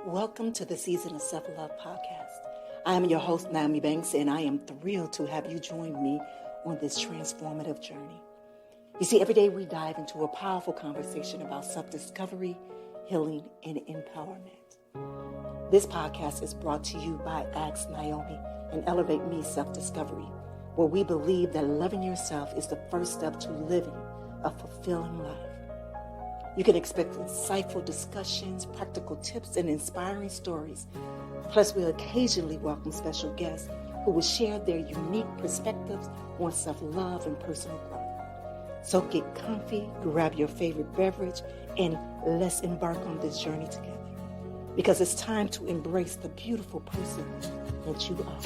Welcome to the Season of Self-Love podcast. I am your host, NmW&x, and I am thrilled to have you join me on this transformative journey. You see, every day we dive into a powerful conversation about self-discovery, healing, and empowerment. This podcast is brought to you by Ask Naomi and Elevate Me Self-Discovery, where we believe that loving yourself is the first step to living a fulfilling life. You can expect insightful discussions, practical tips, and inspiring stories. Plus, we'll occasionally welcome special guests who will share their unique perspectives on self-love and personal growth. So get comfy, grab your favorite beverage, and let's embark on this journey together. Because it's time to embrace the beautiful person that you are.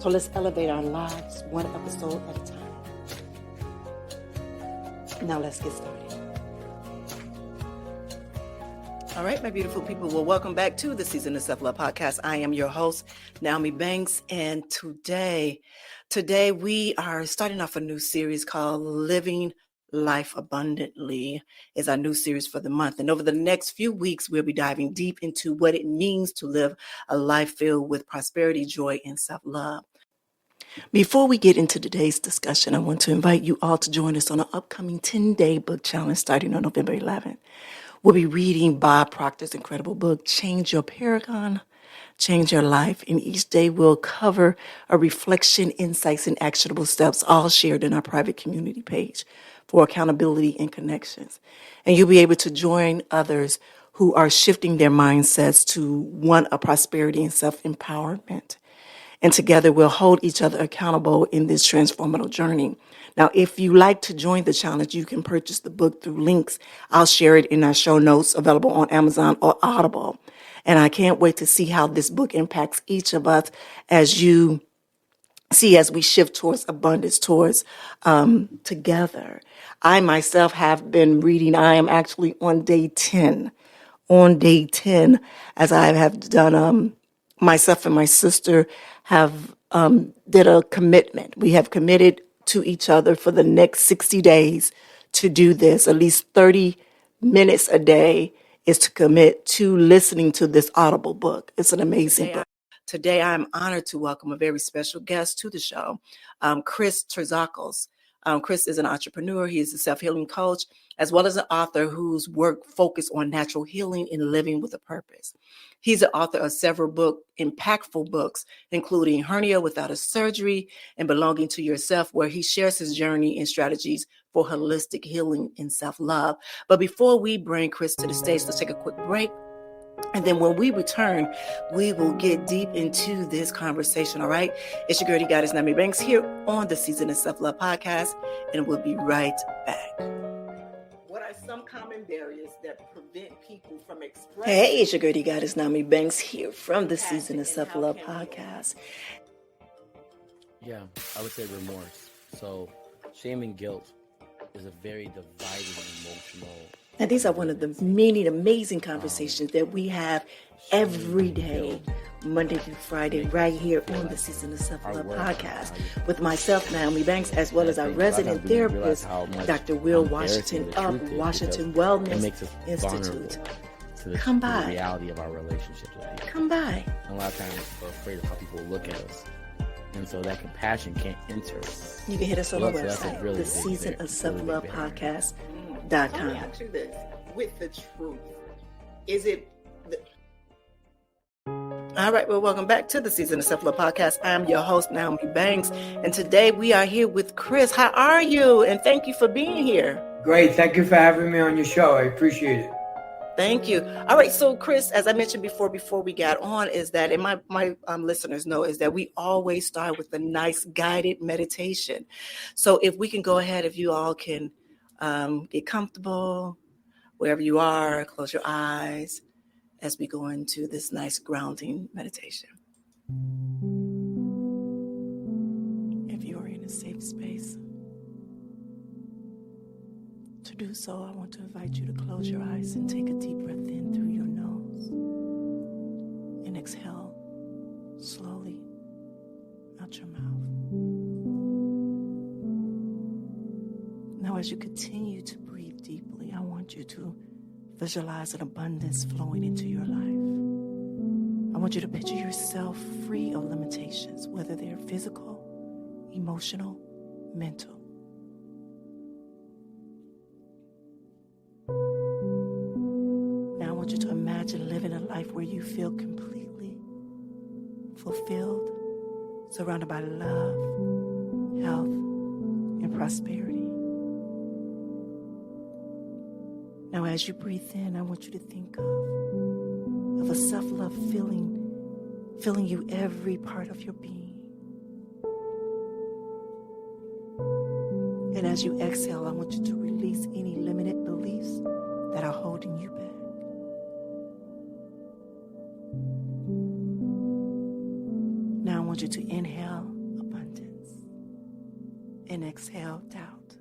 So let's elevate our lives one episode at a time. Now let's get started. All right, my beautiful people. Well, welcome back to the Season of Self-Love podcast. I am your host, NmW&x, and today we are starting off a new series called Living Life Abundantly. Is our new series for the month. And over the next few weeks, we'll be diving deep into what it means to live a life filled with prosperity, joy, and self-love. Before we get into today's discussion, I want to invite you all to join us on an upcoming 10-day book challenge starting on November 11th. We'll be reading Bob Proctor's incredible book, Change Your Paragon, Change Your Life. And each day we'll cover a reflection, insights, and actionable steps, all shared in our private community page for accountability and connections. And you'll be able to join others who are shifting their mindsets to one of prosperity and self-empowerment. And together we'll hold each other accountable in this transformative journey. Now, if you like to join the challenge, you can purchase the book through links. I'll share it in our show notes available on Amazon or Audible. And I can't wait to see how this book impacts each of us as we shift towards abundance, towards together. I myself have been reading. I am actually on day 10. As I have done, myself and my sister have did a commitment. We have committed to each other for the next 60 days to do this. At least 30 minutes a day is to commit to listening to this Audible book. It's an amazing book. Today, I'm honored to welcome a very special guest to the show, Chris Terzakos. Chris is an entrepreneur. He is a self-healing coach, as well as an author whose work focuses on natural healing and living with a purpose. He's the author of several impactful books, including Hernia Without a Surgery and Belonging to Yourself, where he shares his journey and strategies for holistic healing and self-love. But before we bring Chris to the stage, let's take a quick break. And then when we return, we will get deep into this conversation, all right? It's your girl, the goddess, NmW&x, here on the Season of Self-Love podcast, and we'll be right back. What are some common barriers that prevent people from expressing? Hey, it's your girl, the goddess, NmW&x, here from the Season of Self-Love podcast. Yeah, I would say remorse. So shame and guilt is a very dividing emotional. And these are one of the many amazing conversations that we have every day, Monday through Friday, right here on the Season of Self-Love podcast with myself, NmW&x, as well as our resident therapist, Dr. Will Washington of Washington Wellness Institute. Come by. The reality of our relationships with people. Come by. And a lot of times we're afraid of how people look at us. And so that compassion can't enter. You can hit us on our website, really the Season of Self-Love podcast. Let me ask you this, with the truth, is it... All right, well, welcome back to the Season of Self-Love podcast. I'm your host, NmW&x, and today we are here with Chris. How are you? And thank you for being here. Great. Thank you for having me on your show. I appreciate it. Thank you. All right, so Chris, as I mentioned before we got on, is that, and my listeners know, is that we always start with a nice guided meditation. So if we can go ahead, if you all can get comfortable wherever you are, close your eyes as we go into this nice grounding meditation. If you are in a safe space to do so, I want to invite you to close your eyes and take a deep breath in through your nose and exhale slowly out your mouth. Now, as you continue to breathe deeply, I want you to visualize an abundance flowing into your life. want you to picture yourself free of limitations, whether they're physical, emotional, mental. Now I want you to imagine living a life where you feel completely fulfilled, surrounded by love, health, and prosperity. Now as you breathe in, I want you to think of a self-love filling you every part of your being. And as you exhale, I want you to release any limited beliefs that are holding you back. Now I want you to inhale abundance and exhale doubt.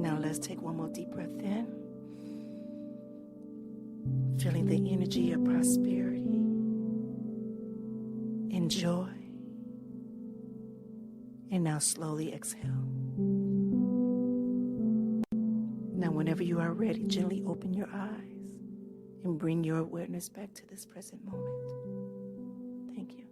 Now let's take one more deep breath in, feeling the energy of prosperity and joy. And now slowly exhale. Now whenever you are ready, gently open your eyes and bring your awareness back to this present moment. Thank you.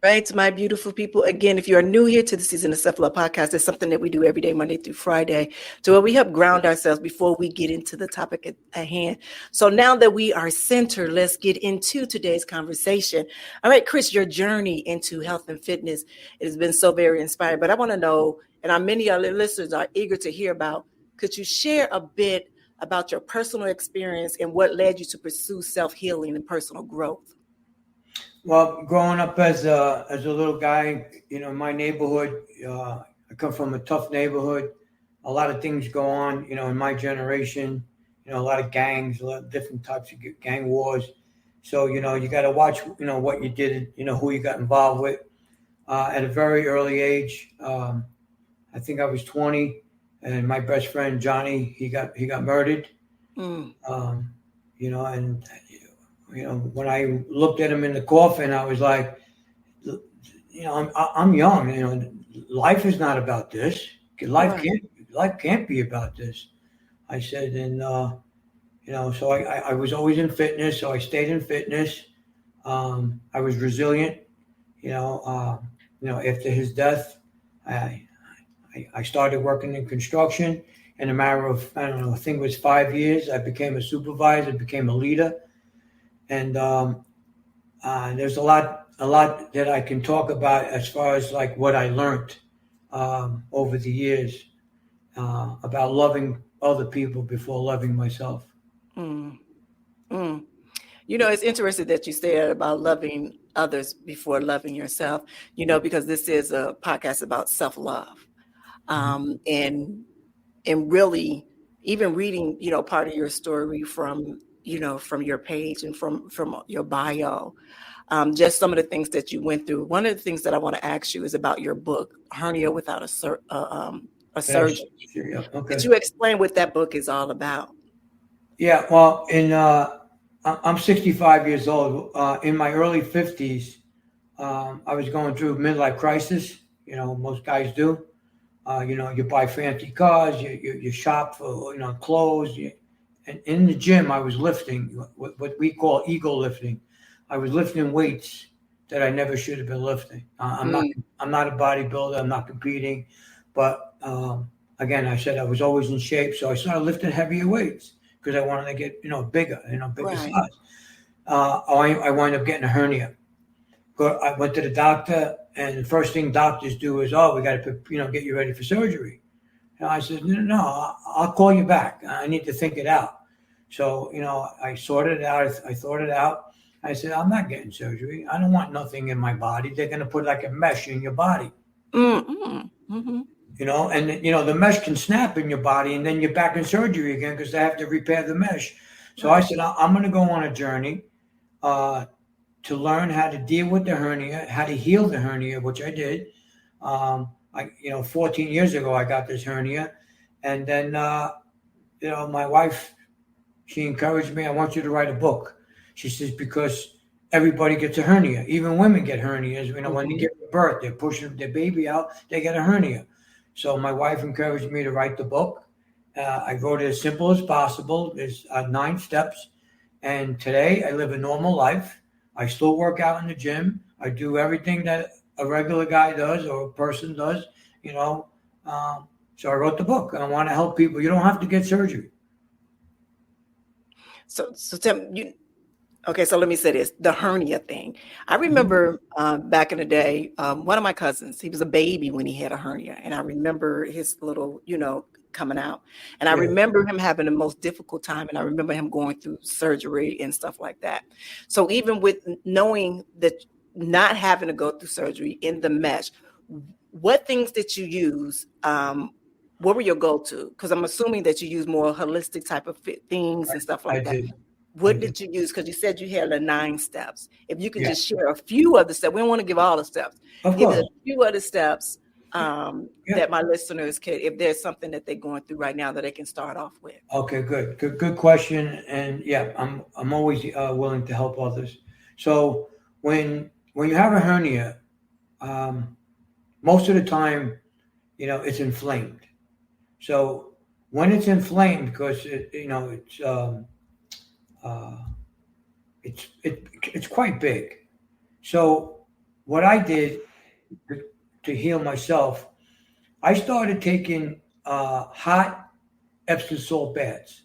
Right, my beautiful people. Again, if you are new here to the Season of Self-Love podcast, it's something that we do every day, Monday through Friday, to where we help ground ourselves before we get into the topic at hand. So now that we are centered, let's get into today's conversation. All right, Chris, your journey into health and fitness has been so very inspiring. But I want to know, and many of our listeners are eager to hear about, could you share a bit about your personal experience and what led you to pursue self-healing and personal growth? Well, growing up as a little guy, my neighborhood, I come from a tough neighborhood. A lot of things go on, in my generation, a lot of gangs, a lot of different types of gang wars. So, you got to watch, what you did, who you got involved with. At a very early age, I think I was 20, and my best friend, Johnny, he got murdered. And when I looked at him in the coffin, I was like, I'm young. Life is not about this. Life can't be about this. I said, and so I was always in fitness, so I stayed in fitness. I was resilient. After his death, I started working in construction. In a matter of, I think it was 5 years, I became a supervisor, became a leader. And there's a lot that I can talk about as far as like what I learned over the years about loving other people before loving myself. It's interesting that you said about loving others before loving yourself, because this is a podcast about self-love. And really even reading, part of your story from your page and from your bio, just some of the things that you went through. One of the things that I want to ask you is about your book, Hernia Without a Surgeon. Yeah, okay. Could you explain what that book is all about? Yeah, well, I'm 65 years old. In my early 50s, I was going through midlife crisis. Most guys do. You buy fancy cars, you shop for clothes. And in the gym, I was lifting what we call ego lifting. I was lifting weights that I never should have been lifting. I'm not a bodybuilder. I'm not competing, but again, I said I was always in shape, so I started lifting heavier weights because I wanted to get bigger, bigger size. I wound up getting a hernia. I went to the doctor, and the first thing doctors do is, we got to get you ready for surgery. And I said, no, I'll call you back. I need to think it out. So, I sorted it out. I thought it out. I said, I'm not getting surgery. I don't want nothing in my body. They're going to put like a mesh in your body. And the mesh can snap in your body, and then you're back in surgery again because they have to repair the mesh. So I said, I'm going to go on a journey to learn how to deal with the hernia, how to heal the hernia, which I did. 14 years ago, I got this hernia. And then, my wife, she encouraged me, I want you to write a book. She says, because everybody gets a hernia. Even women get hernias. When they give birth, they're pushing their baby out, they get a hernia. So my wife encouraged me to write the book. I wrote it as simple as possible. There's 9 steps. And today I live a normal life. I still work out in the gym. I do everything that a regular guy does or a person does, you know. So I wrote the book. I want to help people. You don't have to get surgery. So Tim, okay, so let me say this, the hernia thing. I remember back in the day, one of my cousins, he was a baby when he had a hernia. And I remember his little, coming out. And I remember him having the most difficult time. And I remember him going through surgery and stuff like that. So even with knowing that, not having to go through surgery in the mesh, what things did you use? What were your go-to? Because I'm assuming that you use more holistic type of things and stuff like that. Did. What did you use? Because you said you had the 9 steps. If you could just share a few of the steps, we don't want to give all the steps. Of Give course. a few of the steps that my listeners could, if there's something that they're going through right now that they can start off with. Okay, good question. And yeah, I'm always willing to help others. So when you have a hernia, most of the time, it's inflamed. So when it's inflamed, because it's quite big. So what I did to heal myself, I started taking hot Epsom salt baths.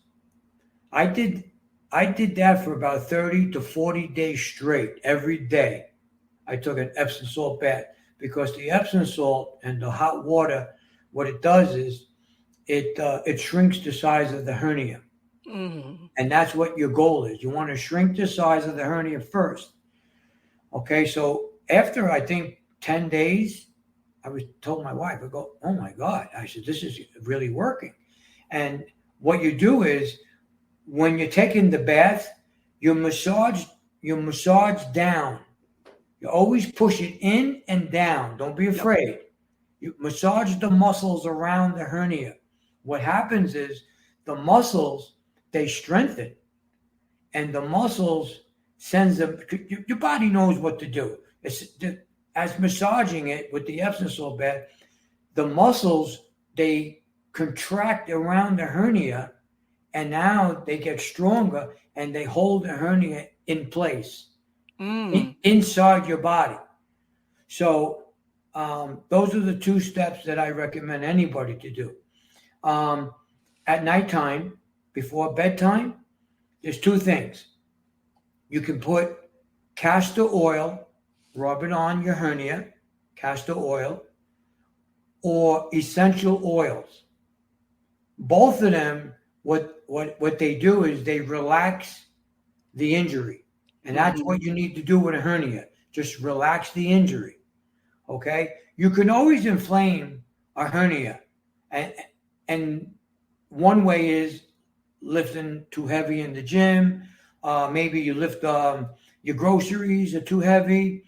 I did that for about 30 to 40 days straight. Every day I took an Epsom salt bath, because the Epsom salt and the hot water, what it does is it shrinks the size of the hernia. Mm-hmm. And that's what your goal is. You want to shrink the size of the hernia first. Okay, so after I think 10 days, I told my wife, I go, oh my God. I said, this is really working. And what you do is, when you're taking the bath, you massage down. You always push it in and down. Don't be afraid. You massage the muscles around the hernia. What happens is the muscles, they strengthen, and the muscles sends them. Your body knows what to do. As massaging it with the Epsom salt bath, the muscles, they contract around the hernia, and now they get stronger and they hold the hernia in place inside your body. So those are the 2 steps that I recommend anybody to do. At nighttime, before bedtime, there's 2 things. You can put castor oil, rub it on your hernia, castor oil, or essential oils. Both of them, what they do is they relax the injury. And that's what you need to do with a hernia. Just relax the injury. Okay? You can always inflame a hernia. And one way is lifting too heavy in the gym. Maybe you lift your groceries are too heavy.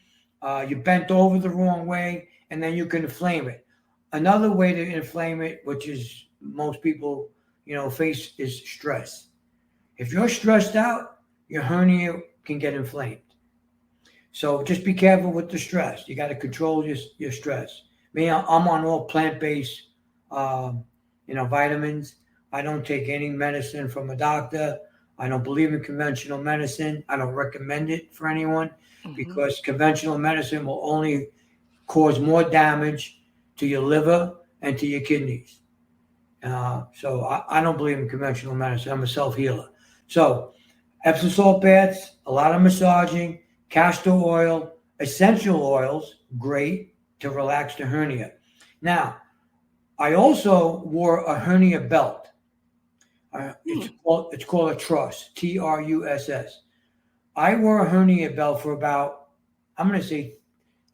You bent over the wrong way, and then you can inflame it. Another way to inflame it, which is most people, face, is stress. If you're stressed out, your hernia can get inflamed. So just be careful with the stress. You got to control your stress. Me, I'm on all plant-based, vitamins. I don't take any medicine from a doctor. I don't believe in conventional medicine. I don't recommend it for anyone, because conventional medicine will only cause more damage to your liver and to your kidneys. So I don't believe in conventional medicine. I'm a self-healer. So Epsom salt baths, a lot of massaging, castor oil, essential oils, great to relax the hernia. Now, I also wore a hernia belt. It's called a truss, Truss. I wore a hernia belt for about, I'm going to say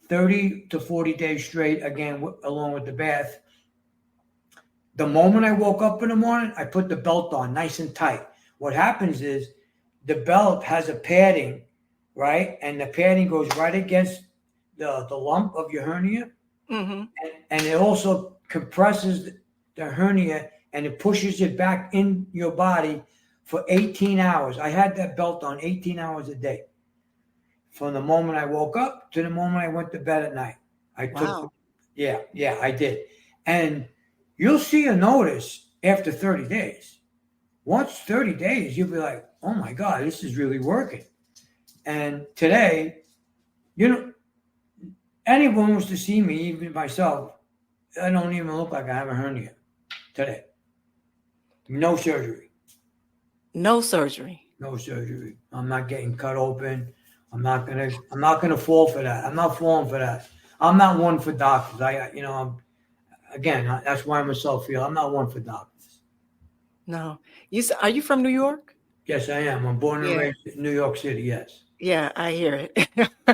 30 to 40 days straight, again, along with the bath. The moment I woke up in the morning, I put the belt on nice and tight. What happens is the belt has a padding, right? And the padding goes right against the lump of your hernia. Mm-hmm. And it also compresses the hernia, and it pushes it back in your body for 18 hours. I had that belt on 18 hours a day. From the moment I woke up to the moment I went to bed at night. I did. And you'll see a notice after 30 days. Once 30 days, you'll be like, oh my God, this is really working. And today, anyone wants to see me, even myself, I don't even look like I have a hernia today. No surgery. No surgery. No surgery. I'm not getting cut open. I'm not gonna fall for that. I'm not falling for that. I'm not one for doctors. That's why I'm a self-healer. I'm not one for doctors. No. Are you from New York? Yes, I am. I'm born and raised in New York City. Yes. Yeah, I hear it.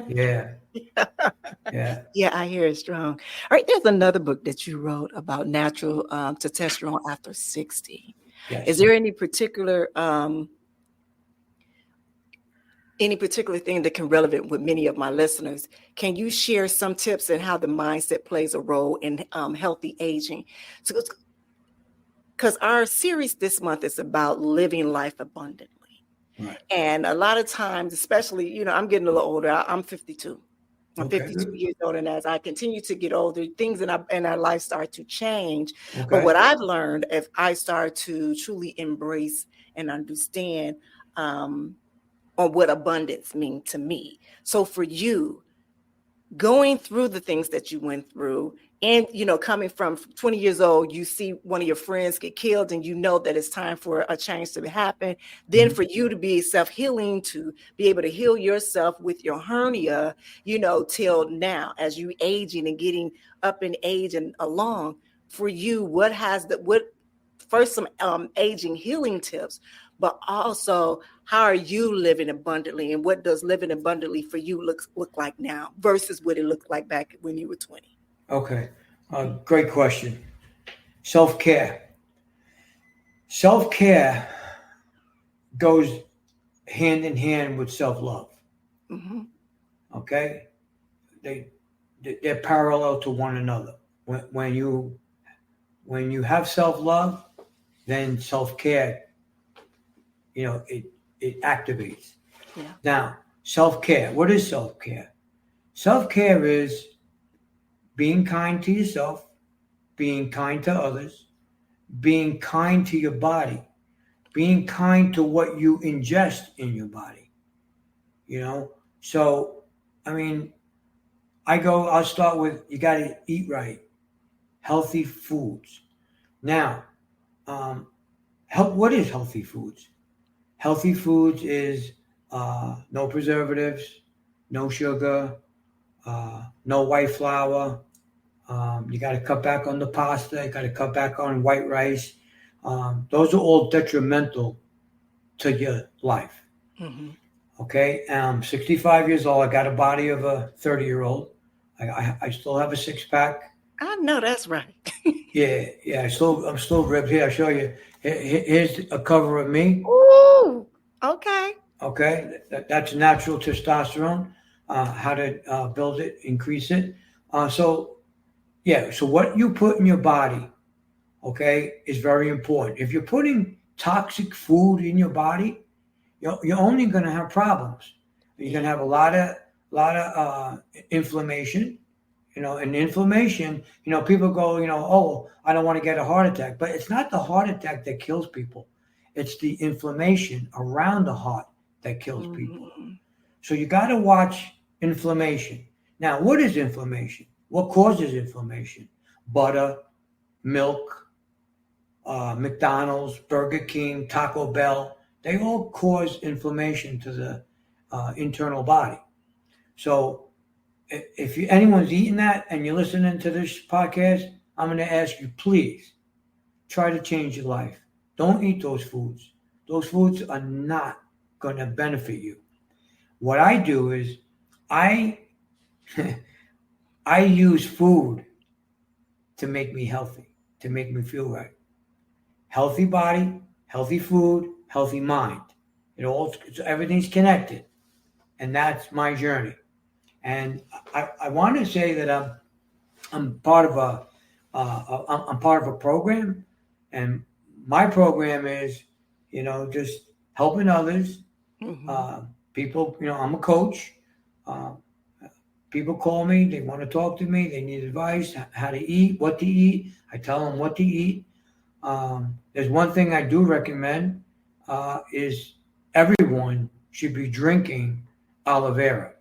Yeah. Yeah. Yeah, I hear it strong. All right, there's another book that you wrote about natural testosterone after 60. Yes. Is there any particular thing that can relevant with many of my listeners? Can you share some tips on how the mindset plays a role in healthy aging? Because our series this month is about living life abundantly. Right. And a lot of times, especially, I'm getting a little older. I'm 52. I'm 52 years old, and as I continue to get older, things in our life start to change. Okay. But what I've learned, if I start to truly embrace and understand on what abundance means to me. So for you, going through the things that you went through, and coming from 20 years old, you see one of your friends get killed, and you know that it's time for a change to happen. Then for you to be self-healing, to be able to heal yourself with your hernia, till now, as you aging and getting up in age and along. For you, first some aging healing tips, but also how are you living abundantly, and what does living abundantly for you look like now versus what it looked like back when you were 20? Okay. Great question. Self-care. Self-care goes hand in hand with self-love. Mm-hmm. Okay? They're parallel to one another. When you have self-love, then self-care, it activates. Yeah. Now, self-care. What is self-care? Self-care is being kind to yourself, being kind to others, being kind to your body, being kind to what you ingest in your body. So, I'll start with, you got to eat right, healthy foods. Now, what is healthy foods? Healthy foods is no preservatives, no sugar, no white flour. You got to cut back on the pasta. You got to cut back on white rice. Those are all detrimental to your life. Mm-hmm. Okay. I'm 65 years old. I got a body of a 30-year-old. I still have a six-pack. I know that's right. Yeah. I'm still ripped. Here, I'll show you. Here's a cover of me. Ooh. Okay. Okay. That's natural testosterone. How to build it, increase it. So what you put in your body, okay, is very important. If you're putting toxic food in your body, you're only going to have problems. You're going to have a lot of inflammation, and inflammation, people go, oh, I don't want to get a heart attack, but it's not the heart attack that kills people. It's the inflammation around the heart that kills people. So you got to watch inflammation. Now, what is inflammation? What causes inflammation? Butter, milk, McDonald's, Burger King, Taco Bell, they all cause inflammation to the internal body. So if anyone's eating that and you're listening to this podcast, I'm going to ask you, please try to change your life. Don't eat those foods. Those foods are not going to benefit you. What I do is I use food to make me healthy, to make me feel right. Healthy body, healthy food, healthy mind. Everything's connected, and that's my journey. And I want to say that I'm part of a program, and my program is just helping others. Mm-hmm. People, I'm a coach. People call me, they want to talk to me, they need advice, how to eat, what to eat. I tell them what to eat. There's one thing I do recommend is everyone should be drinking aloe vera.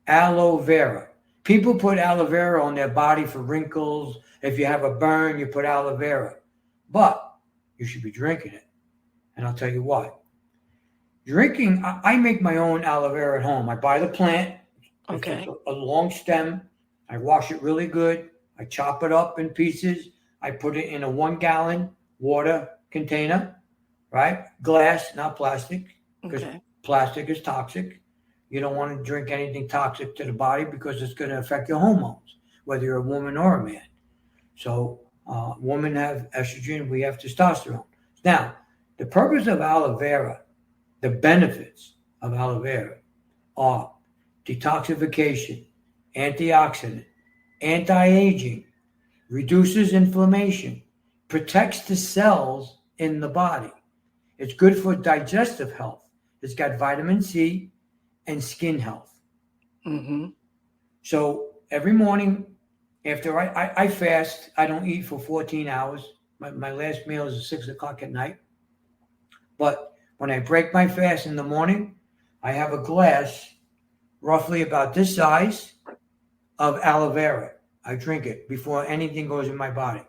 Aloe vera. People put aloe vera on their body for wrinkles. If you have a burn, you put aloe vera. But you should be drinking it. And I'll tell you why. Drinking, I make my own aloe vera at home. I buy the plant. Okay. It's a long stem. I wash it really good. I chop it up in pieces. I put it in a 1 gallon water container, right? Glass, not plastic, because plastic is toxic. You don't want to drink anything toxic to the body because it's going to affect your hormones, whether you're a woman or a man. So women have estrogen, we have testosterone. Now, the purpose of aloe vera, the benefits of aloe vera are detoxification, antioxidant, anti-aging, reduces inflammation, protects the cells in the body. It's good for digestive health. It's got vitamin C and skin health. Mm-hmm. So every morning after I fast, I don't eat for 14 hours. My last meal is at 6 o'clock at night. But when I break my fast in the morning, I have a glass roughly about this size of aloe vera. I drink it before anything goes in my body.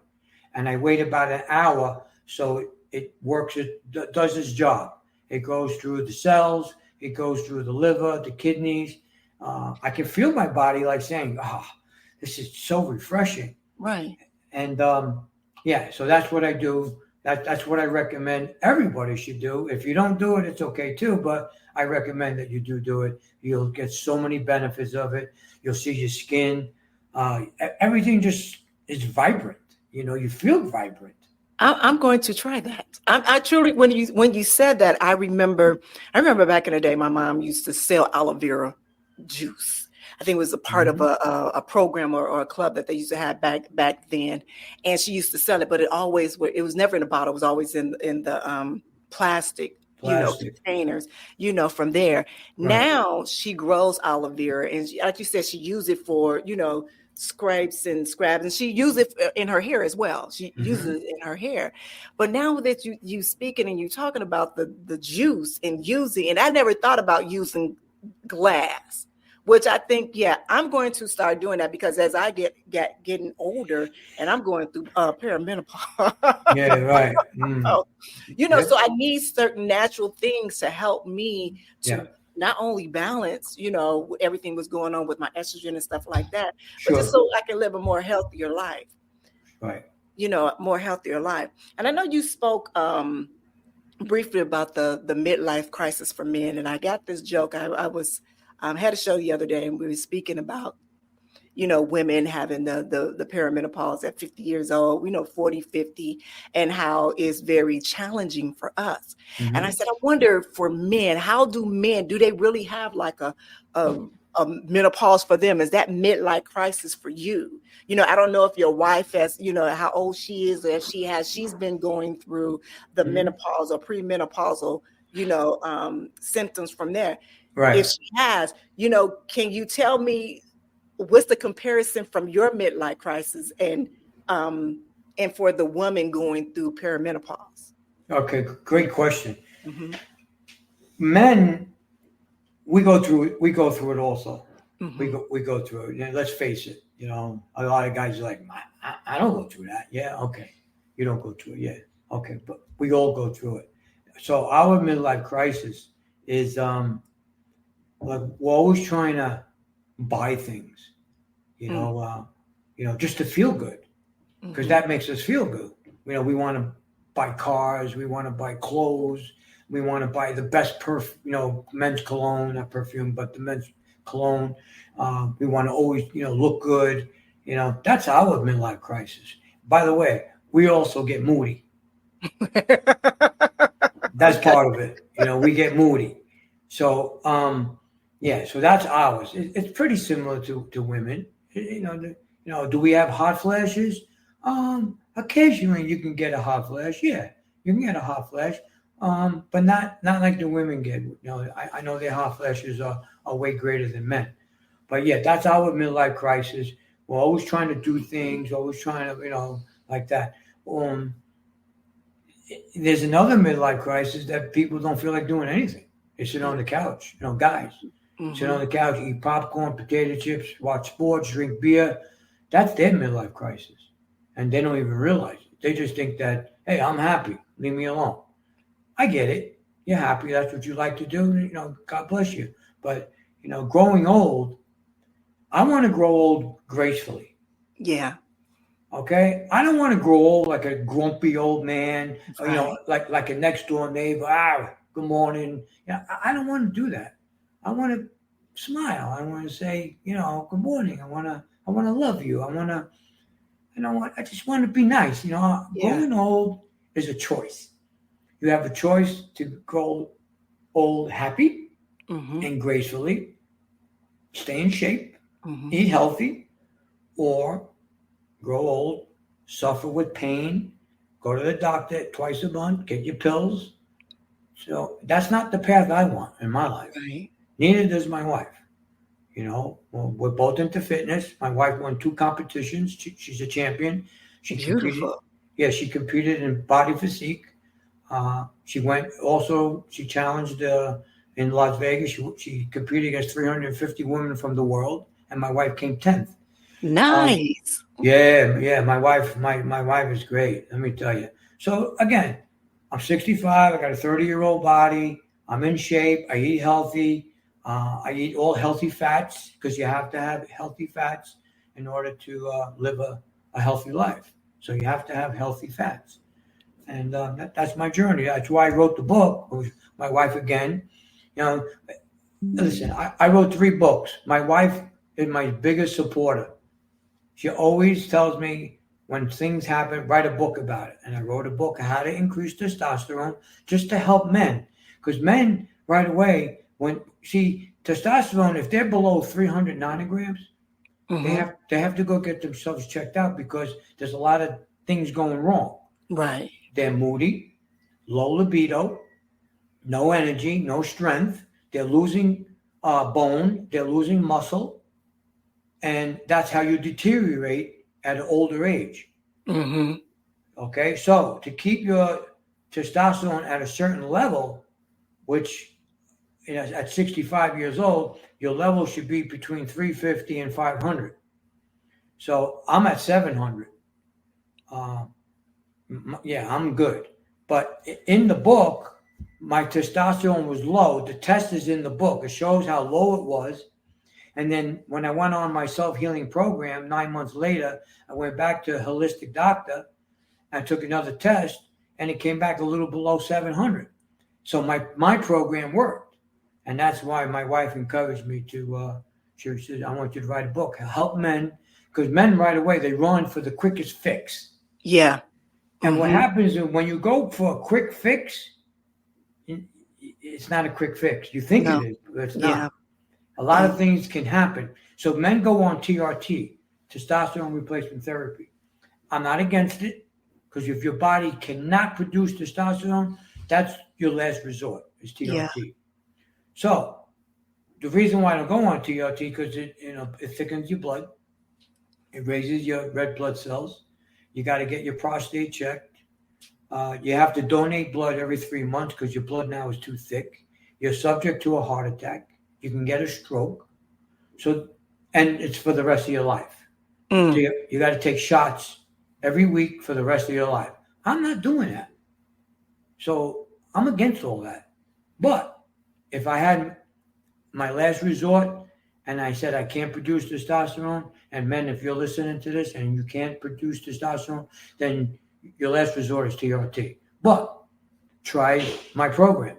And I wait about an hour so it works, it does its job. It goes through the cells, it goes through the liver, the kidneys. I can feel my body like saying, this is so refreshing. Right. And so that's what I do. That's what I recommend everybody should do. If you don't do it, it's okay too, but I recommend that you do it. You'll get so many benefits of it. You'll see your skin. Everything just is vibrant. You feel vibrant. I'm going to try that. I truly, when you said that, I remember back in the day, my mom used to sell aloe vera juice. I think it was a part of a program or a club that they used to have back then, and she used to sell it. But it was never in a bottle. It was always in the plastic. Containers. From there. Right. Now she grows aloe vera, and like you said, she uses it for scrapes and scrubs, and she uses it in her hair as well. She uses it in her hair. But now that you speaking and you talking about the juice and using, and I never thought about using glass, which I think, I'm going to start doing that, because as I getting older and I'm going through perimenopause. Yeah, right. So I need certain natural things to help me to not only balance, everything was going on with my estrogen and stuff like that, but just so I can live a more healthier life. Right. More healthier life. And I know you spoke briefly about the midlife crisis for men, and I got this joke. I was had a show the other day, and we were speaking about, women having the perimenopause at 50 years old, 40, 50, and how it's very challenging for us. And I said, I wonder for men, do they really have like a menopause for them? Is that midlife crisis for you? I don't know if your wife has, how old she is, or if she's been going through the menopause or premenopausal, symptoms from there. Right. If she has, can you tell me what's the comparison from your midlife crisis and for the woman going through perimenopause? Okay, great question. Men, we go through it also. We go through it. Let's face it. A lot of guys are like, I don't go through that. Yeah, okay. You don't go through it. Yeah, okay. But we all go through it. So our midlife crisis is like we're always trying to buy things, just to feel good, because that makes us feel good. We want to buy cars, we want to buy clothes, we want to buy the best men's cologne, not perfume, but the men's cologne. We want to always, look good. That's our midlife crisis. By the way, we also get moody. That's part of it. We get moody. So, so that's ours. It's pretty similar to women. Do we have hot flashes? Occasionally you can get a hot flash. Yeah, you can get a hot flash. But not like the women get. I know their hot flashes are way greater than men. But that's our midlife crisis. We're always trying to do things, always trying to, like that. there's another midlife crisis that people don't feel like doing anything. They sit on the couch, guys. Sit on the couch, eat popcorn, potato chips, watch sports, drink beer. That's their midlife crisis. And they don't even realize it. They just think that, hey, I'm happy. Leave me alone. I get it. You're happy. That's what you like to do. God bless you. But, growing old, I want to grow old gracefully. Yeah. Okay? I don't want to grow old like a grumpy old man, Right. like a next door neighbor. Good morning. I don't want to do that. I want to smile. I want to say, good morning. I want to love you. I just want to be nice. Growing old is a choice. You have a choice to grow old happy and gracefully, stay in shape, eat healthy, or grow old, suffer with pain, go to the doctor twice a month, get your pills. So that's not the path I want in my life. Right. Neither does my wife. We're both into fitness. My wife won 2 competitions. She's a champion. Beautiful. She competed in body physique. She challenged in Las Vegas. She competed against 350 women from the world, and my wife came 10th. Nice. Yeah. My wife is great. Let me tell you. So again, I'm 65. I got a 30-year-old body. I'm in shape. I eat healthy. I eat all healthy fats because you have to have healthy fats in order to live a healthy life. So you have to have healthy fats. And that's my journey. That's why I wrote the book with my wife again. Listen, I wrote 3 books. My wife is my biggest supporter. She always tells me when things happen, write a book about it. And I wrote a book, How to Increase Testosterone, just to help men. Because men, right away, testosterone, if they're below 300 nanograms, they have to go get themselves checked out because there's a lot of things going wrong. Right. They're moody, low libido, no energy, no strength. They're losing bone. They're losing muscle. And that's how you deteriorate at an older age. Okay, so to keep your testosterone at a certain level, which at 65 years old, your level should be between 350 and 500. So I'm at 700. I'm good. But in the book, my testosterone was low. The test is in the book. It shows how low it was. And then when I went on my self-healing program, 9 months later, I went back to a holistic doctor and took another test, and it came back a little below 700. So my program worked. And that's why my wife encouraged me to, she said, I want you to write a book, help men, because men right away, they run for the quickest fix. Yeah. And what happens is when you go for a quick fix, it's not a quick fix. You think it is, but it's not. Yeah. A lot of things can happen. So men go on TRT, testosterone replacement therapy. I'm not against it because if your body cannot produce testosterone, that's your last resort is TRT. Yeah. So the reason why I don't go on TRT because it thickens your blood. It raises your red blood cells. You got to get your prostate checked. You have to donate blood every 3 months because your blood now is too thick. You're subject to a heart attack. You can get a stroke. And it's for the rest of your life. So you got to take shots every week for the rest of your life. I'm not doing that. So I'm against all that. But if I had my last resort and I said I can't produce testosterone, and men, if you're listening to this and you can't produce testosterone, then your last resort is TRT. But try my program.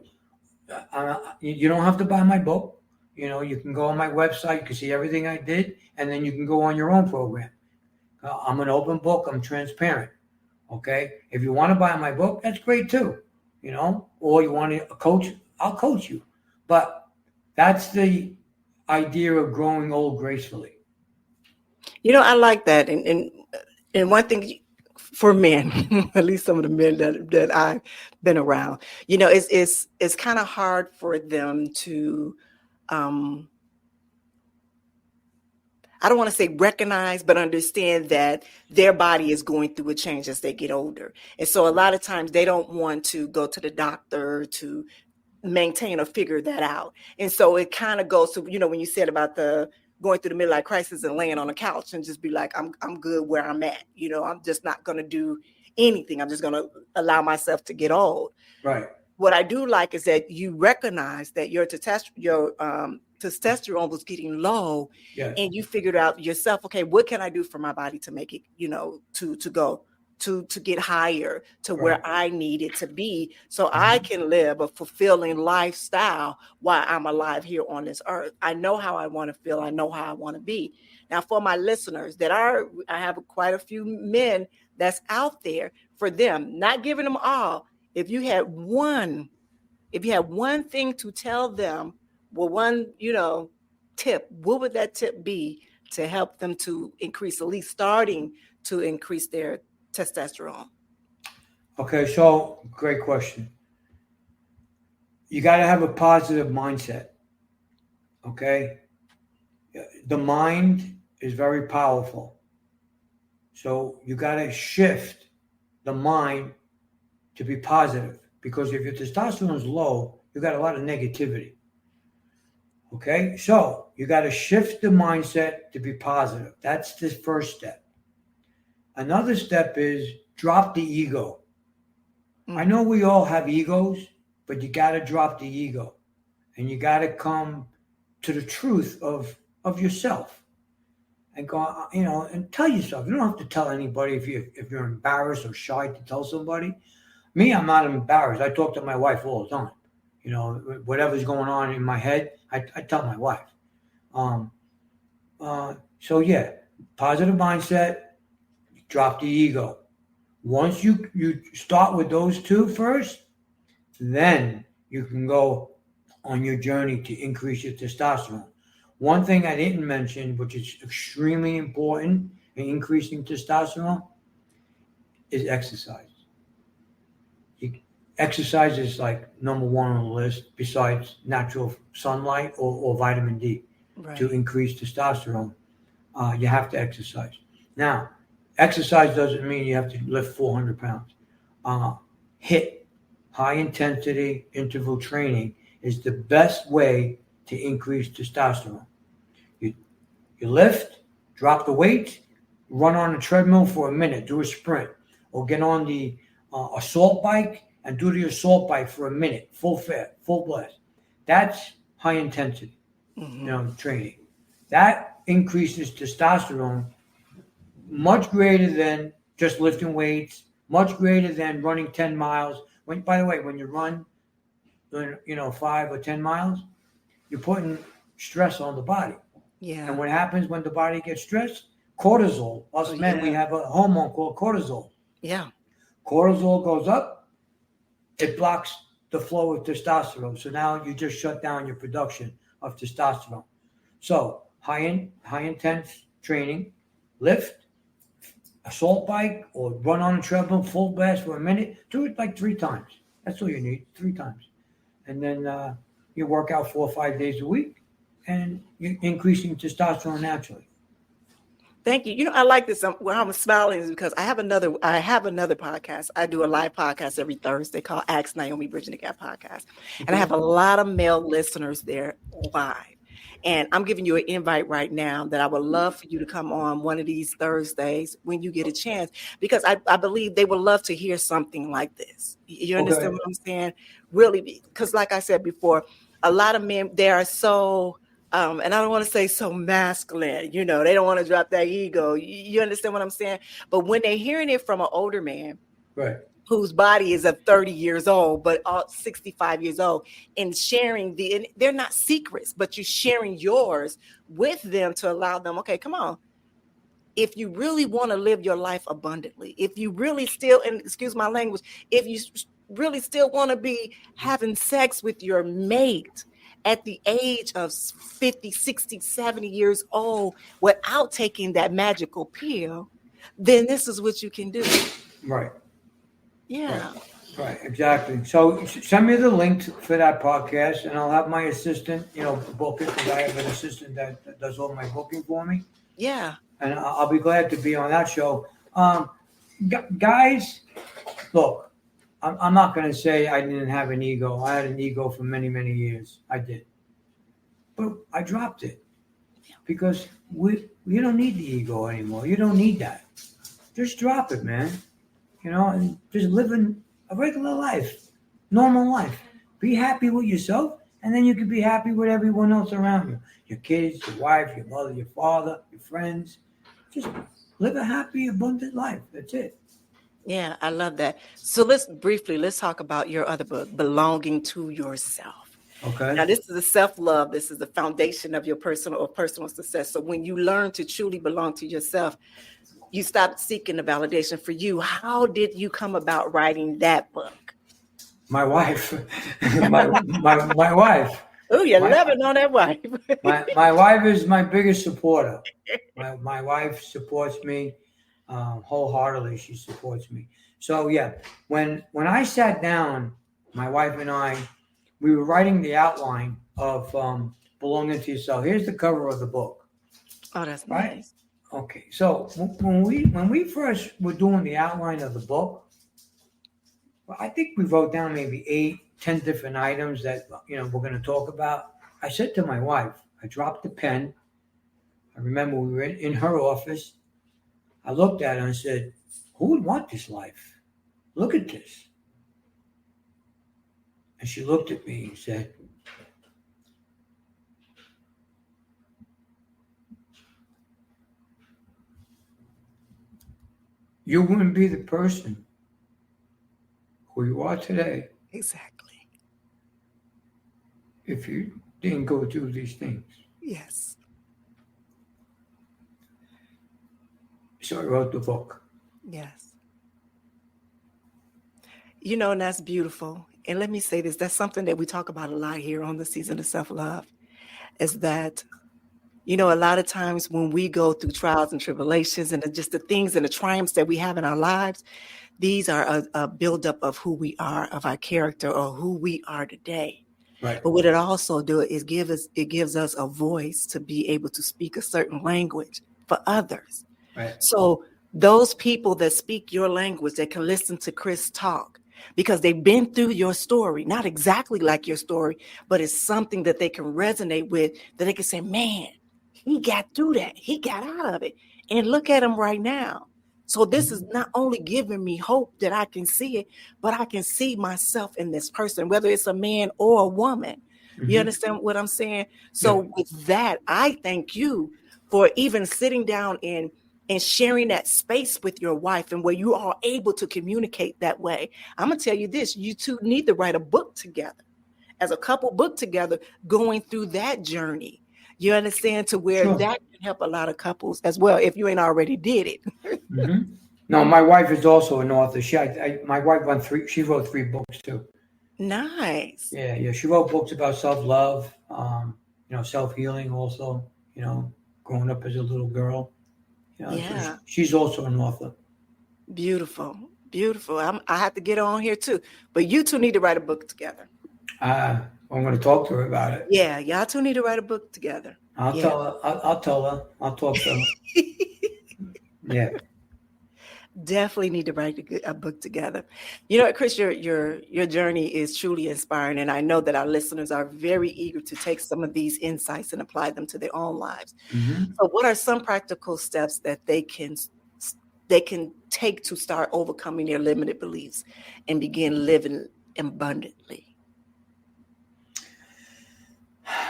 You don't have to buy my book. You can go on my website, you can see everything I did, and then you can go on your own program. I'm an open book, I'm transparent. Okay? If you want to buy my book, that's great too. Or you want a coach, I'll coach you. But that's the idea of growing old gracefully. I like that. And one thing for men, at least some of the men that I've been around, it's kind of hard for them to I don't want to say recognize, but understand that their body is going through a change as they get older. And so a lot of times they don't want to go to the doctor to maintain or figure that out. And so it kind of goes to, when you said about the going through the midlife crisis and laying on a couch and just be like, I'm good where I'm at. I'm just not going to do anything. I'm just going to allow myself to get old. Right. What I do like is that you recognize that your testosterone was getting low, Yes. and you figured out yourself, okay, what can I do for my body to make it, to go to get higher to where I need it to be, so I can live a fulfilling lifestyle while I'm alive here on this earth. I know how I want to feel. I know how I want to be. Now, for my listeners I have quite a few men that's out there, for them, not giving them all. If you had one thing to tell them, well, one, tip, what would that tip be to help them to increase, at least starting to increase their testosterone? Okay, so great question. You got to have a positive mindset. Okay? The mind is very powerful. So you got to shift the mind to be positive, because if your testosterone is low, you got a lot of negativity. Okay, so you got to shift the mindset to be positive. That's the first step. Another step is drop the ego. I know we all have egos, but you got to drop the ego, and you got to come to the truth of yourself, and go, and tell yourself. You don't have to tell anybody if you're embarrassed or shy to tell somebody. Me, I'm not embarrassed. I talk to my wife all the time. Whatever's going on in my head, I tell my wife. So yeah, positive mindset, drop the ego. Once you start with those two first, then you can go on your journey to increase your testosterone. One thing I didn't mention, which is extremely important in increasing testosterone, is exercise. Exercise is like number one on the list, besides natural sunlight or vitamin D. Right. To increase testosterone, you have to exercise. Now, exercise doesn't mean you have to lift 400 pounds. HIIT, high intensity interval training, is the best way to increase testosterone. You lift, drop the weight, run on a treadmill for a minute, do a sprint, or get on the assault bike and do the assault bike for a minute, full blast. That's high intensity, training. That increases testosterone much greater than just lifting weights, much greater than running 10 miles. By the way, when you run, 5 or 10 miles, you're putting stress on the body. Yeah. And what happens when the body gets stressed? Cortisol. Us men, we have a hormone called cortisol. Yeah. Cortisol goes up. It blocks the flow of testosterone. So now you just shut down your production of testosterone. So high intense training, lift, assault bike, or run on a treadmill, full blast for a minute. Do it like 3 times. That's all you need, 3 times. And then you work out 4 or 5 days a week, and you're increasing testosterone naturally. Thank you. I like this. Where I'm smiling is because I have another podcast. I do a live podcast every Thursday called Ask Naomi Bridging the Gap Podcast. And I have a lot of male listeners there live. And I'm giving you an invite right now that I would love for you to come on one of these Thursdays when you get a chance, because I believe they would love to hear something like this. You understand what I'm saying? Really, because like I said before, a lot of men, they are so... and I don't want to say so masculine, they don't want to drop that ego. You understand what I'm saying? But when they're hearing it from an older man, right, whose body is of 30 years old, but 65 years old, and sharing and they're not secrets, but you're sharing yours with them to allow them, okay, come on. If you really want to live your life abundantly, if you really still, and excuse my language, if you really still want to be having sex with your mate at the age of 50, 60, 70 years old without taking that magical pill, then this is what you can do. Right. Yeah. Right, exactly. So send me the link for that podcast, and I'll have my assistant, book it, because I have an assistant that does all my booking for me. Yeah. And I'll be glad to be on that show. Guys, look, I'm not going to say I didn't have an ego. I had an ego for many, many years. I did. But I dropped it because you don't need the ego anymore. You don't need that. Just drop it, man. And just living a regular life, normal life. Be happy with yourself, and then you can be happy with everyone else around you. Your kids, your wife, your mother, your father, your friends. Just live a happy, abundant life. That's it. Yeah, I love that. So let's talk about your other book, Belonging to Yourself. Okay. Now, this is a self-love. This is the foundation of your personal success. So when you learn to truly belong to yourself, you stop seeking the validation for you. How did you come about writing that book? My wife. my wife. Oh, you're loving on that wife. my wife is my biggest supporter. My wife supports me wholeheartedly. She supports me. So yeah, when I sat down, my wife and I, we were writing the outline of Belonging to Yourself. Here's the cover of the book. Oh, that's right? Nice. Okay, so when we first were doing the outline of the book, well, I think we wrote down maybe 8-10 different items that we're going to talk about. I said to my wife, I dropped the pen. I remember we were in her office. I looked at her and said, "Who would want this life? Look at this." And she looked at me and said, "You wouldn't be the person who you are today Exactly. if you didn't go through these things." Yes. So I wrote the book. Yes. And that's beautiful. And let me say this, that's something that we talk about a lot here on the Season of Self-Love, is that, a lot of times when we go through trials and tribulations and just the things and the triumphs that we have in our lives, these are a buildup of who we are, of our character, or who we are today. Right. But what it also does is it gives us a voice to be able to speak a certain language for others. Right. So those people that speak your language, that can listen to Chris talk, because they've been through your story, not exactly like your story, but it's something that they can resonate with, that they can say, man, he got through that. He got out of it. And look at him right now. So this is not only giving me hope that I can see it, but I can see myself in this person, whether it's a man or a woman. Mm-hmm. You understand what I'm saying? So with that, I thank you for even sitting down and sharing that space with your wife, and where you are able to communicate that way. I'm going to tell you this, you two need to write a book together, as a couple book together, going through that journey. You understand, to where that can help a lot of couples as well, if you ain't already did it. Mm-hmm. No, my wife is also an author. My wife she wrote 3 books too. Nice. Yeah. She wrote books about self-love, self-healing also, growing up as a little girl. So she's also an author. Beautiful. I have to get on here too, but you two need to write a book together. I'm going to talk to her about it. Yeah, y'all two need to write a book together. I'll tell her. I'll tell her. I'll talk to her. Yeah. Definitely need to write a book together. Chris, your journey is truly inspiring, and I know that our listeners are very eager to take some of these insights and apply them to their own lives. Mm-hmm. So what are some practical steps that they can take to start overcoming their limited beliefs and begin living abundantly?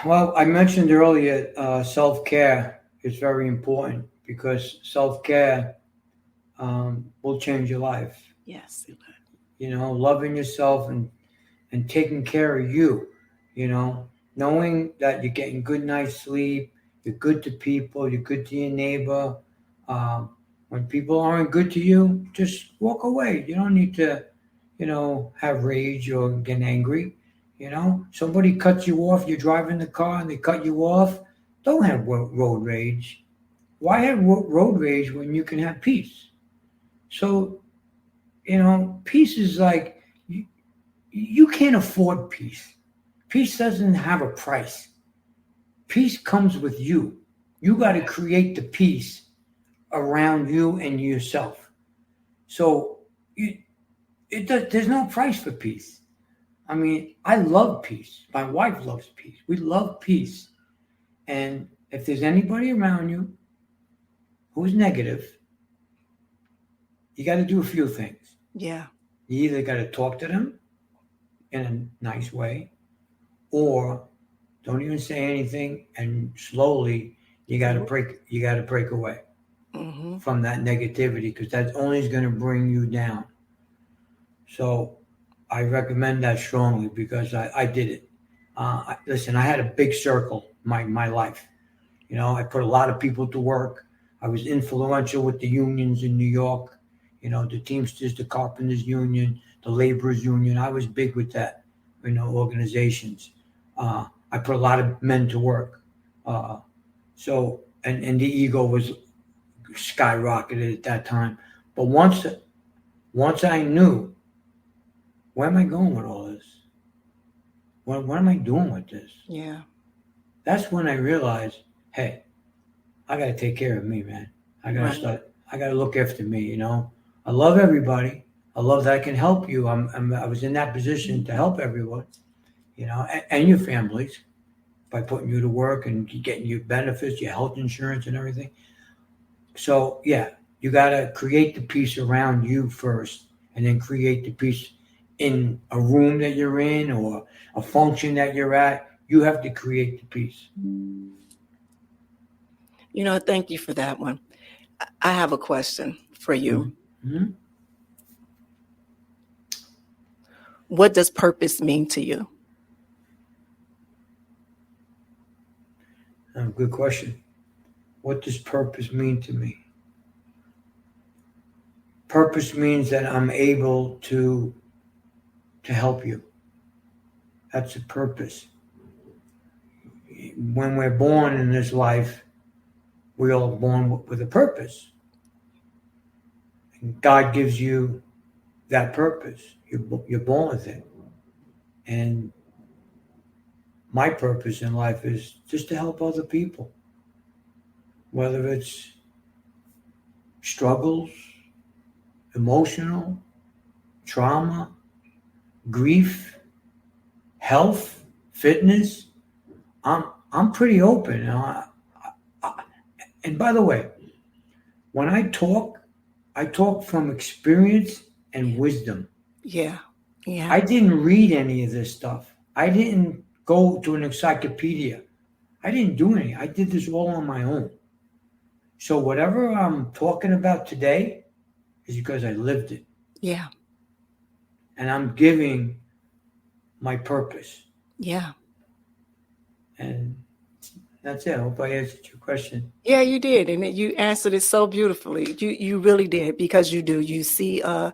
Well, I mentioned earlier, self-care is very important, because self-care will change your life. Yes, it will. Loving yourself and taking care of you, knowing that you're getting good night's sleep, you're good to people, you're good to your neighbor. When people aren't good to you, just walk away. You don't need to, have rage or get angry. Somebody cuts you off, you're driving the car and they cut you off. Don't have road rage. Why have road rage when you can have peace? So, peace is like, you can't afford peace. Peace doesn't have a price. Peace comes with you. You got to create the peace around you and yourself. So there's no price for peace. I mean, I love peace. My wife loves peace. We love peace. And if there's anybody around you who's negative, you got to do a few things. Yeah. You either got to talk to them in a nice way, or don't even say anything, and slowly you got to break away from that negativity, because that's only going to bring you down. So I recommend that strongly, because I did it. Listen, I had a big circle my life. I put a lot of people to work. I was influential with the unions in New York. The Teamsters, the Carpenters Union, the Laborers Union. I was big with that, organizations. I put a lot of men to work. So the ego was skyrocketed at that time. But once I knew, where am I going with all this? What am I doing with this? Yeah. That's when I realized, hey, I got to take care of me, man. I got to I got to look after me, I love everybody. I love that I can help you. I was in that position to help everyone, and your families, by putting you to work and getting you benefits, your health insurance and everything. So, yeah, you got to create the peace around you first, and then create the peace in a room that you're in or a function that you're at. You have to create the peace. Thank you for that one. I have a question for you. Mm-hmm. What does purpose mean to you? Good question. What does purpose mean to me? Purpose means that I'm able to help you. That's a purpose. When we're born in this life, we're all born with a purpose. And God gives you that purpose. You're born with it. And my purpose in life is just to help other people. Whether it's struggles, emotional, trauma, grief, health, fitness. I'm pretty open. And by the way, when I talk from experience and wisdom. Yeah. Yeah. I didn't read any of this stuff. I didn't go to an encyclopedia. I didn't do any. I did this all on my own. So whatever I'm talking about today is because I lived it. Yeah. And I'm giving my purpose. Yeah. And that's it. I hope I answered your question. Yeah, you did. And you answered it so beautifully. You really did, because you do. You see a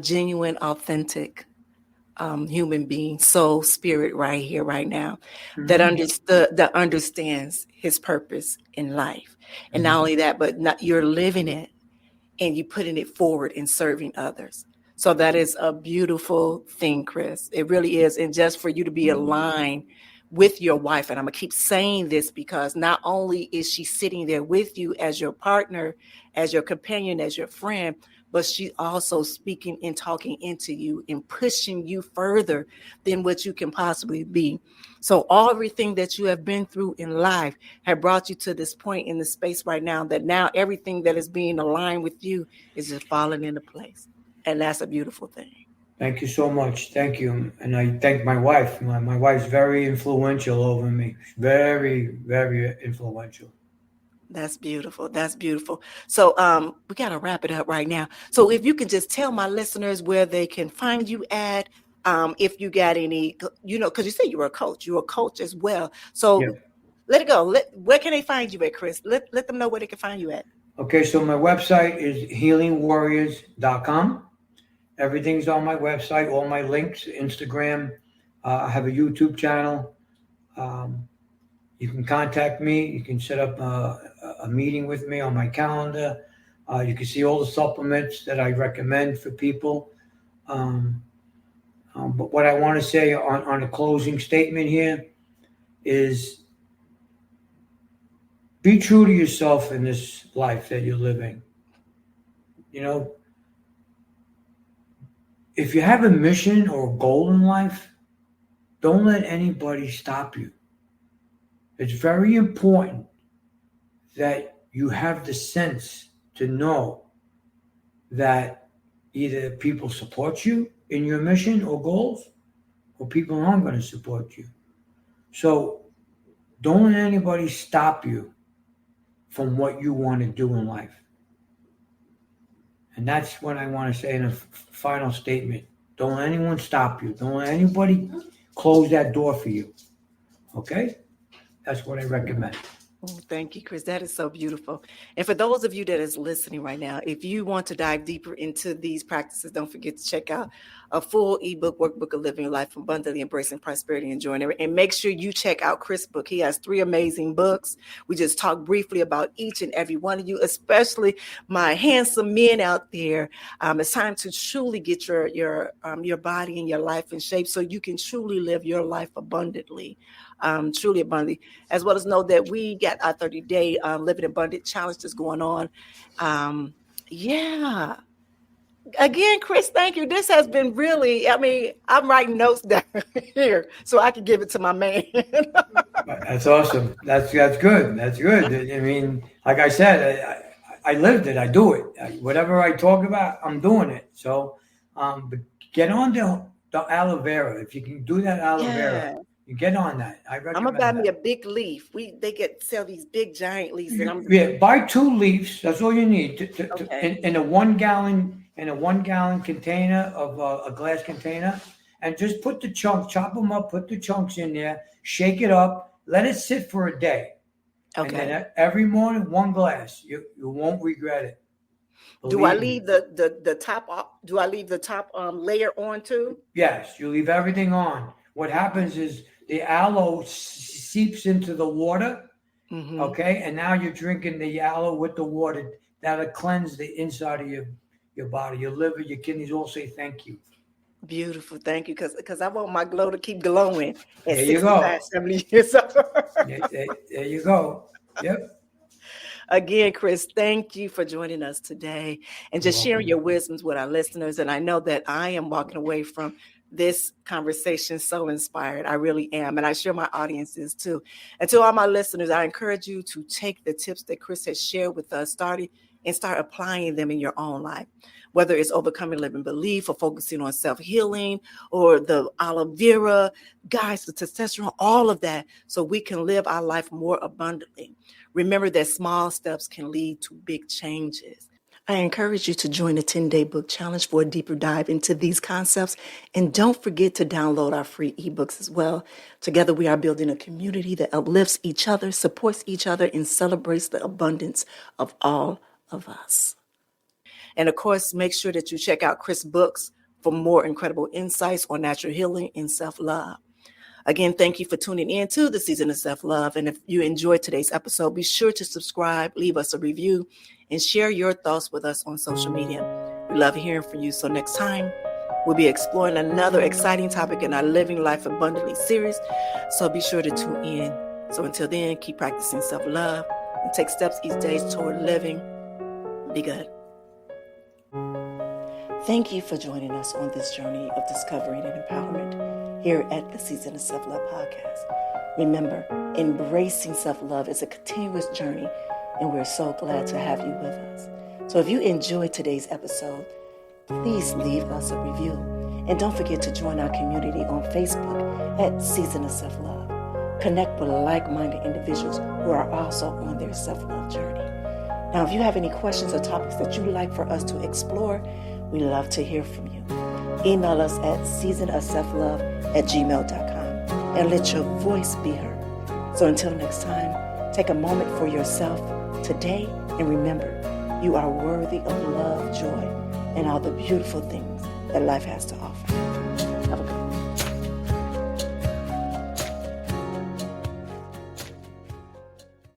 genuine, authentic human being, soul, spirit right here, right now, that understands his purpose in life. And not only that, but you're living it and you putting it forward in serving others. So that is a beautiful thing, Chris. It really is. And just for you to be aligned with your wife, and I'm going to keep saying this because not only is she sitting there with you as your partner, as your companion, as your friend, but she's also speaking and talking into you and pushing you further than what you can possibly be. So everything that you have been through in life have brought you to this point in the space right now, that now everything that is being aligned with you is just falling into place. And that's a beautiful thing. Thank you so much. Thank you. And I thank my wife. My wife's very influential over me. Very, very influential. That's beautiful. That's beautiful. So we got to wrap it up right now. So if you can just tell my listeners where they can find you at, if you got any, because you said you were a coach. You're a coach as well. So let it go. Where can they find you at, Chris? Let them know where they can find you at. Okay, so my website is healingwarriors.com. Everything's on my website, all my links, Instagram. I have a YouTube channel. You can contact me. You can set up a meeting with me on my calendar. You can see all the supplements that I recommend for people. But what I want to say on a closing statement here is be true to yourself in this life that you're living. You know, if you have a mission or a goal in life, don't let anybody stop you. It's very important that you have the sense to know that either people support you in your mission or goals, or people aren't going to support you. So don't let anybody stop you from what you want to do in life. And that's what I want to say in a final statement. Don't let anyone stop you. Don't let anybody close that door for you. Okay? That's what I recommend. Oh, thank you, Chris. That is so beautiful. And for those of you that is listening right now, if you want to dive deeper into these practices, don't forget to check out a full ebook workbook of living your life abundantly, embracing prosperity, and joy. And make sure you check out Chris' book. He has 3 amazing books. We just talked briefly about each and every one of you, especially my handsome men out there. It's time to truly get your body and your life in shape so you can truly live your life abundantly. Truly abundantly, as well as know that we got our 30-day Living Abundant challenge that's going on. Yeah. Again, Chris, thank you. This has been really, I'm writing notes down here so I can give it to my man. That's awesome. That's good. That's good. I mean, like I said, I lived it. I do it. Whatever I talk about, I'm doing it. So, but get on the aloe vera. If you can do that aloe vera, you get on that. I recommend I'm gonna buy me a big leaf. They sell these big giant leaves. And buy 2 leaves. That's all you need in a 1 gallon container of a glass container, and just put the chunks, chop them up, put the chunks in there, shake it up, let it sit for a day. Okay. And then every morning, 1 glass. You won't regret it. Do I leave the top off? Do I leave the top layer on too? Yes, you leave everything on. What happens is the aloe seeps into the water, okay? And now you're drinking the aloe with the water. That'll cleanse the inside of your body, your liver, your kidneys all say thank you. Beautiful. Thank you. Because I want my glow to keep glowing at there you go. 70 years old. There you go. Yep. Again, Chris, thank you for joining us today and just sharing your wisdoms with our listeners. And I know that I am walking away from this conversation so inspired. I really am. And I share my audiences too. And to all my listeners, I encourage you to take the tips that Chris has shared with us, start applying them in your own life, whether it's overcoming limiting belief or focusing on self-healing or the aloe vera, guys, the testosterone, all of that, so we can live our life more abundantly. Remember that small steps can lead to big changes. I encourage you to join the 10-day book challenge for a deeper dive into these concepts. And don't forget to download our free ebooks as well. Together, we are building a community that uplifts each other, supports each other, and celebrates the abundance of all of us. And of course, make sure that you check out Chris' books for more incredible insights on natural healing and self-love. Again, thank you for tuning in to the Season of Self-Love. And if you enjoyed today's episode, be sure to subscribe, leave us a review, and share your thoughts with us on social media. We love hearing from you. So next time, we'll be exploring another exciting topic in our Living Life Abundantly series. So be sure to tune in. So until then, keep practicing self-love and take steps each day toward living. Be good. Thank you for joining us on this journey of discovery and empowerment here at the Season of Self-Love podcast. Remember, embracing self-love is a continuous journey, and we're so glad to have you with us. So if you enjoyed today's episode, please leave us a review. And don't forget to join our community on Facebook at Season of Self-Love. Connect with like-minded individuals who are also on their self-love journey. Now, if you have any questions or topics that you'd like for us to explore, we love to hear from you. Email us at seasonofselflove@gmail.com and let your voice be heard. So until next time, take a moment for yourself today and remember, you are worthy of love, joy, and all the beautiful things that life has to offer. Have a good